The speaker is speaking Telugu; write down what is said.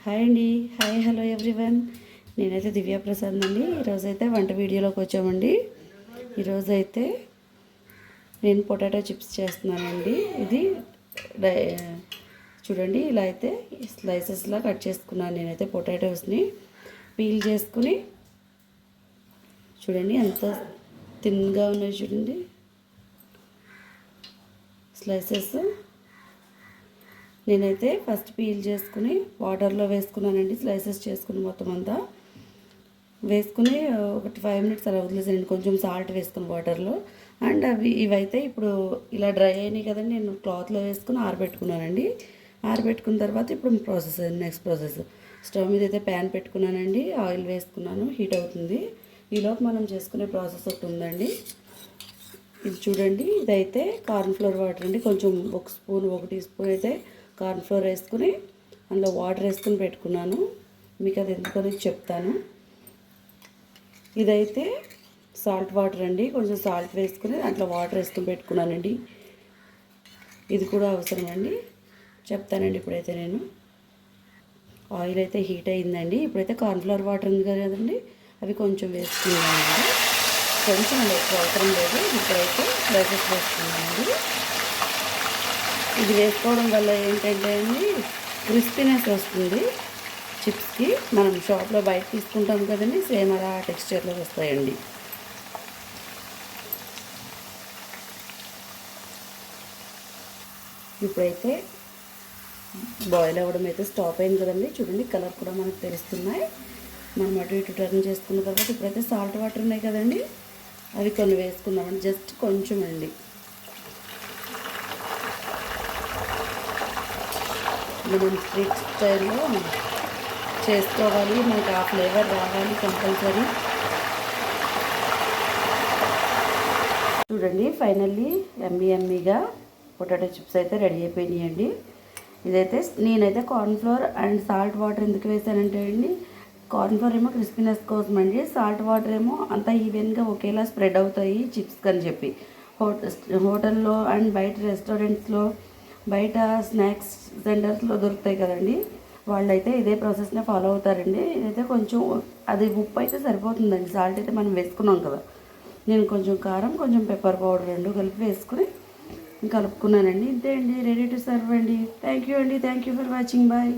హాయ్ అండి. Hi, hello everyone. నేనైతే దివ్య ప్రసాద్ అండి. ఈరోజైతే వంట వీడియోలోకి వచ్చామండి. ఈరోజైతే నేను పొటాటో చిప్స్ చేస్తున్నానండి. ఇది చూడండి, ఇలా అయితే స్లైసెస్లా కట్ చేసుకున్నాను. నేనైతే పొటాటోస్ని పీల్ చేసుకుని చూడండి ఎంత థిన్గా ఉన్నాయి చూడండి స్లైసెస్. నేనైతే ఫస్ట్ పీల్ చేసుకుని వాటర్లో వేసుకున్నానండి. స్లైసెస్ చేసుకుని మొత్తం అంతా వేసుకుని ఒక 5 మినిట్స్ అలా వదిలేసానండి. కొంచెం సాల్ట్ వేసుకుని వాటర్లో. అండ్ ఇవైతే ఇప్పుడు ఇలా డ్రై అయినాయి కదండి. నేను క్లాత్లో వేసుకుని ఆరబెట్టుకున్నానండి. ఆరబెట్టుకున్న తర్వాత ఇప్పుడు నెక్స్ట్ ప్రాసెస్ స్టవ్ మీద అయితే ప్యాన్ పెట్టుకున్నానండి. ఆయిల్ వేసుకున్నాను, హీట్ అవుతుంది. ఈలోపు మనం చేసుకునే ప్రాసెస్ ఒకటి ఉందండి. ఇది చూడండి, ఇదైతే కార్న్ఫ్లోర్ వాటర్ అండి. కొంచెం 1 టీ స్పూన్ అయితే కార్న్ఫ్లోర్ వేసుకుని అందులో వాటర్ వేసుకుని పెట్టుకున్నాను. మీకు అది ఎందుకని చెప్తాను. ఇదైతే సాల్ట్ వాటర్ అండి. కొంచెం సాల్ట్ వేసుకుని దాంట్లో వాటర్ వేసుకుని పెట్టుకున్నానండి. ఇది కూడా అవసరం అండి, చెప్తానండి. ఇప్పుడైతే నేను ఆయిల్ అయితే హీట్ అయిందండి. ఇప్పుడైతే కార్న్ఫ్లోర్ వాటర్ ఉంది కదండి, అవి కొంచెం వేసుకున్నానండి. కొంచెం ఎక్కువ అవసరం లేదు. ఇప్పుడైతే స్లైసెస్ వేసుకున్నానండి. ఇది వేసుకోవడం వల్ల ఏంటంటే అండి, క్రిస్పీనెస్ వస్తుంది చిప్స్కి. మనం షాప్లో బయట తీసుకుంటాం కదండి, సేమ్ అలా టెక్స్చర్లో వస్తాయండి. ఇప్పుడైతే బాయిల్ అవ్వడం అయితే స్టాప్ అయింది కదండి. చూడండి, కలర్ కూడా మనకు తెలుస్తున్నాయి. మనం అటు ఇటు టర్న్ చేసుకున్న తర్వాత ఇప్పుడైతే సాల్ట్ వాటర్ ఉన్నాయి కదండి, అవి కొన్ని వేసుకుందామండి. జస్ట్ కొంచెం అండి. మనం స్ట్రీట్ స్టైల్లో చేసుకోవాలి. మనకి ఆ ఫ్లేవర్ రావాలి కంపల్సరీ. చూడండి, ఫైనల్లీ ఎమ్మీగా పొటాటో చిప్స్ అయితే రెడీ అయిపోయినాయండి. ఇదైతే నేనైతే కార్న్ఫ్లోర్ అండ్ సాల్ట్ వాటర్ ఎందుకు వేసానంటే అండి, కార్న్ఫ్లోర్ ఏమో క్రిస్పీనెస్ కోసం అండి, సాల్ట్ వాటర్ ఏమో అంతా ఈవెన్గా ఒకేలా స్ప్రెడ్ అవుతాయి చిప్స్ అని చెప్పి. హోటల్లో అండ్ బయట రెస్టారెంట్స్లో, బయట స్నాక్స్ సెంటర్స్లో దొరుకుతాయి కదండి, వాళ్ళైతే ఇదే ప్రాసెస్నే ఫాలో అవుతారండి. ఇదైతే కొంచెం అది ఉప్పు అయితే సరిపోతుందండి. సాల్ట్ అయితే మనం వేసుకున్నాం కదా. నేను కొంచెం కారం, కొంచెం పెప్పర్ పౌడర్ 2 కలిపి వేసుకుని కలుపుకున్నానండి. ఇంతే అండి, రెడీ టు సర్వ్ అండి. థ్యాంక్ యూ అండి. Thank you for watching. Bye.